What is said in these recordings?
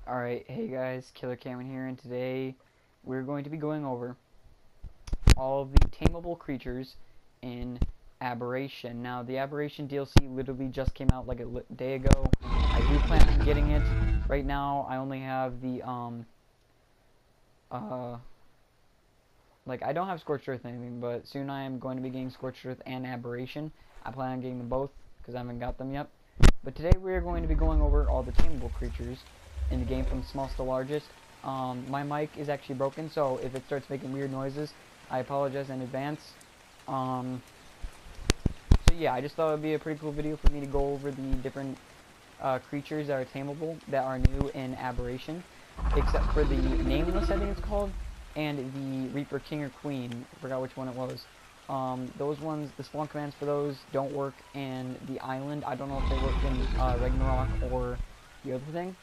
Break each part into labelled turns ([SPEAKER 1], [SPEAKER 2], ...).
[SPEAKER 1] Alright, hey guys, Killer Cameron here, and today we're going to be going over all of the tameable creatures in Aberration. Now, the Aberration DLC literally just came out like a day ago. I do plan on getting it. Right now, I only have the, I don't have Scorched Earth or anything, but soon I am going to be getting Scorched Earth and Aberration. I plan on getting them both, because I haven't got them yet. But today we are going to be going over all the tameable creatures in the game from smallest to largest. My mic is actually broken, so if it starts making weird noises, I apologize in advance. So yeah, I just thought it would be a pretty cool video for me to go over the different creatures that are tameable, that are new in Aberration, except for the Nameless, I think it's called, and the Reaper King or Queen. I forgot which one it was. Those ones, the spawn commands for those don't work in the island. I don't know if they work in Ragnarok or the other thing.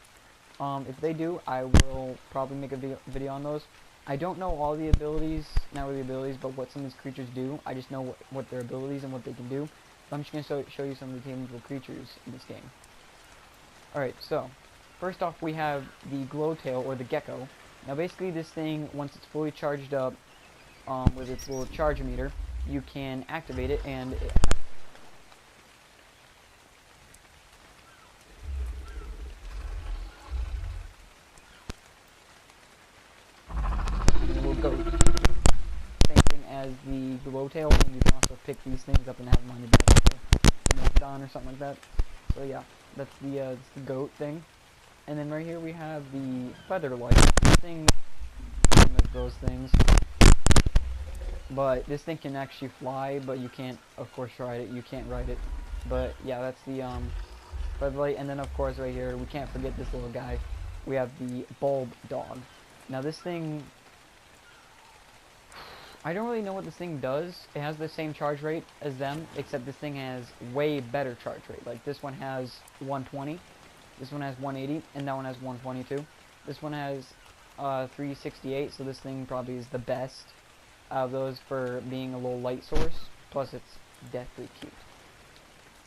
[SPEAKER 1] If they do, I will probably make a video on those. I don't know all the abilities, not really abilities, but what some of these creatures do. I just know what their abilities and what they can do. So I'm just going to show you some of the tameable creatures in this game. Alright, so, first off we have the Glowtail, or the Gecko. Now basically this thing, once it's fully charged up with its little charge meter, you can activate it, and it will go. Same thing as the Glowtail, and you can also pick these things up and have them on your back to move it on or something like that. So yeah, that's the goat thing. And then right here we have the Featherlight. This thing, same as those things. But this thing can actually fly, but you can't, of course, ride it. You can't ride it. But yeah, that's the Featherlight. And then of course right here, we can't forget this little guy. We have the Bulb Dog. Now this thing, I don't really know what this thing does. It has the same charge rate as them, except this thing has way better charge rate. Like this one has 120, this one has 180, and that one has 122. This one has 368, so this thing probably is the best out of those for being a little light source. Plus it's deathly cute.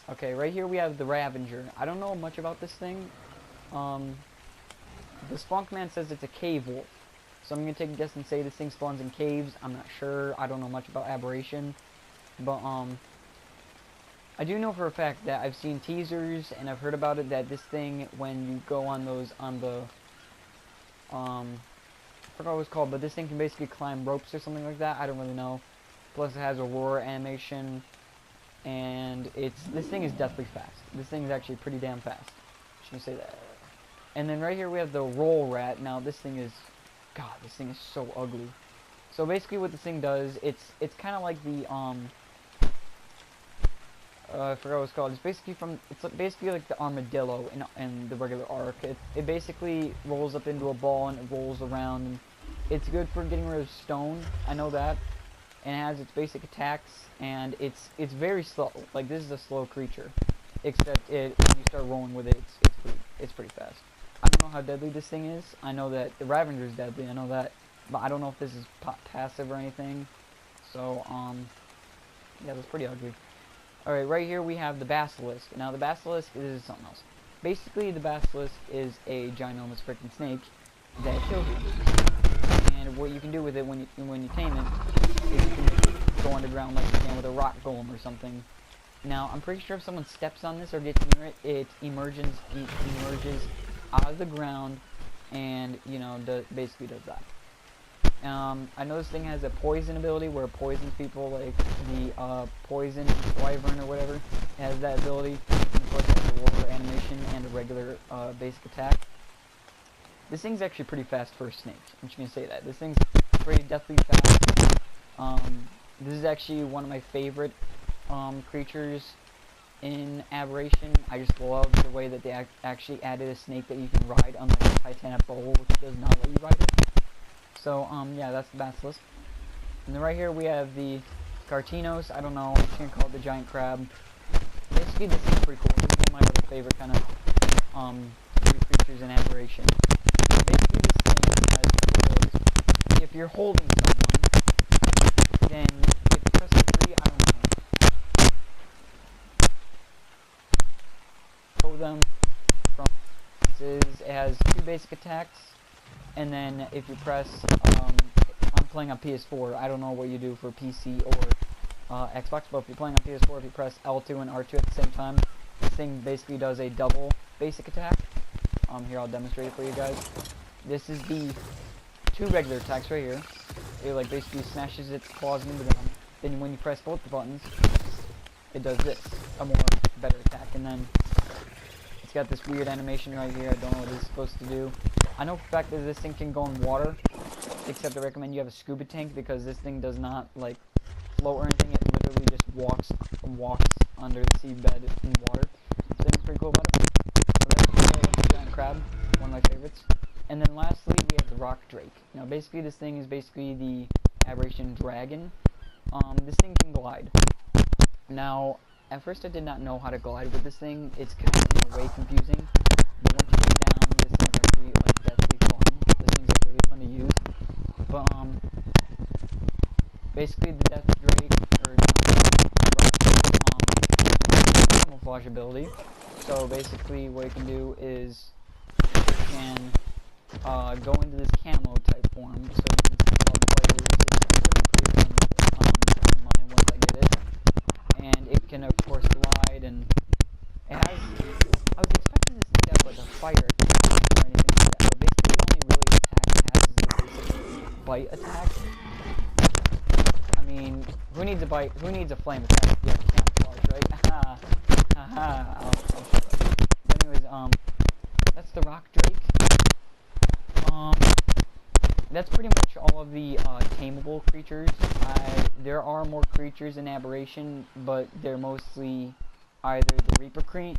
[SPEAKER 1] Okay, right here we have the Ravager. I don't know much about this thing. The spawn command says it's a cave wolf. So I'm going to take a guess and say this thing spawns in caves. I'm not sure. I don't know much about Aberration. But, I do know for a fact that I've seen teasers and I've heard about it, that this thing, when you go on those, on the, I forgot what it's called, but this thing can basically climb ropes or something like that. I don't really know. Plus it has a roar animation. And this thing is deathly fast. This thing is actually pretty damn fast. Just going to say that. And then right here we have the Roll Rat. Now this thing is, God, this thing is so ugly. So basically what this thing does, it's kind of like the, I forgot what it's called. It's basically like the armadillo in the regular Ark. It basically rolls up into a ball and it rolls around. And it's good for getting rid of stone, I know that. And it has its basic attacks, and it's very slow. Like, this is a slow creature. Except when you start rolling with it, it's pretty fast. I don't know how deadly this thing is. I know that the Ravager is deadly, I know that. But I don't know if this is passive or anything. So, yeah, that's pretty ugly. Alright, right here we have the Basilisk. Now, the Basilisk is something else. Basically, the Basilisk is a ginormous freaking snake that kills you. And what you can do with it when you tame it is you can go underground like you can with a rock golem or something. Now, I'm pretty sure if someone steps on this or gets near it, it emerges out of the ground, and, you know, basically does that. I know this thing has a poison ability where it poisons people, like the poison wyvern or whatever. It has that ability, and of course it has a roller animation and a regular basic attack. This thing's actually pretty fast for a snake. I'm just gonna say that. This thing's pretty deathly fast. This is actually one of my favorite creatures in Aberration. I just love the way that they actually added a snake that you can ride, unlike the Titanic Bowl, which does not let you ride it. So, yeah, that's the Basilisk. And then right here we have the Cartinos. I don't know, I'm just gonna call it the giant crab. Basically, this is pretty cool. This is one of my other favorite kind of creatures in Aberration. Basically, this thing has abilities. If you're holding someone, then if you press the 3, I don't know, throw them from difference is it has 2 basic attacks, and then if you press, I'm playing on PS4, I don't know what you do for PC or Xbox, but if you're playing on PS4, if you press L2 and R2 at the same time, this thing basically does a double basic attack. Here, I'll demonstrate it for you guys. This is the 2 regular attacks right here. It like basically smashes its claws into them. Then when you press both the buttons, it does this, a more better attack. And then it's got this weird animation right here. I don't know what it's supposed to do. I know for a fact that this thing can go in water, except I recommend you have a scuba tank because this thing does not like float or anything. It literally just walks under the seabed in water. So that's pretty cool about it. So that's the giant crab, one of my favorites. And then lastly, we have the rock drake. Now basically this thing is basically the Aberration dragon. This thing can glide. Now, at first I did not know how to glide with this thing. It's kind of in a way confusing. But once you get down, this thing's actually like deathly fun. This thing's like really fun to use. But basically the death drake, or rock, camouflage ability. So basically what you can do is you can go into this camo type form, so you can see all the players. It's going to be pretty fun online once I get it. And it can of course glide, and it has, I was expecting this thing to have like a fire attack or anything like that, but basically the only really attack it has is the basic bite attack. I mean, who needs a bite, who needs a flame attack? Yeah, camouflage, right? Haha, haha, I'll shut up. But anyways, that's the rock drake. That's pretty much all of the tameable creatures. There are more creatures in Aberration, but they're mostly either the Reaper Queen,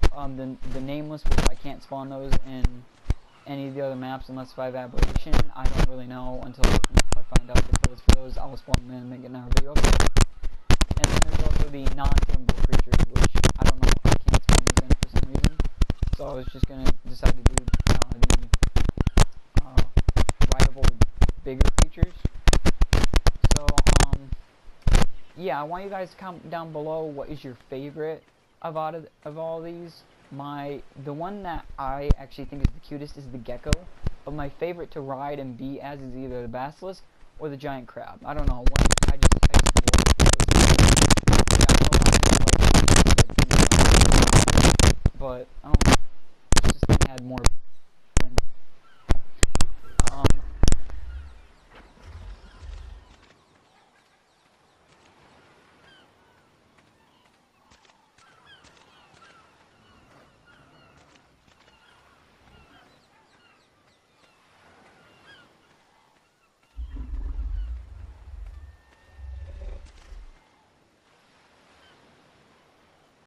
[SPEAKER 1] the Nameless, which I can't spawn those in any of the other maps unless if I have Aberration. I don't really know until I find out the codes for those. I'll spawn them in and make another video of it. And then there's also the non-tameable creatures, which I don't know, I can't spawn those in for some reason. So I was just gonna decide to do the rideable bigger creatures. So yeah, I want you guys to comment down below what is your favorite of all these. The one that I actually think is the cutest is the gecko, but my favorite to ride and be as is either the basilisk or the giant crab. I don't know. I just but I don't know. This thing had more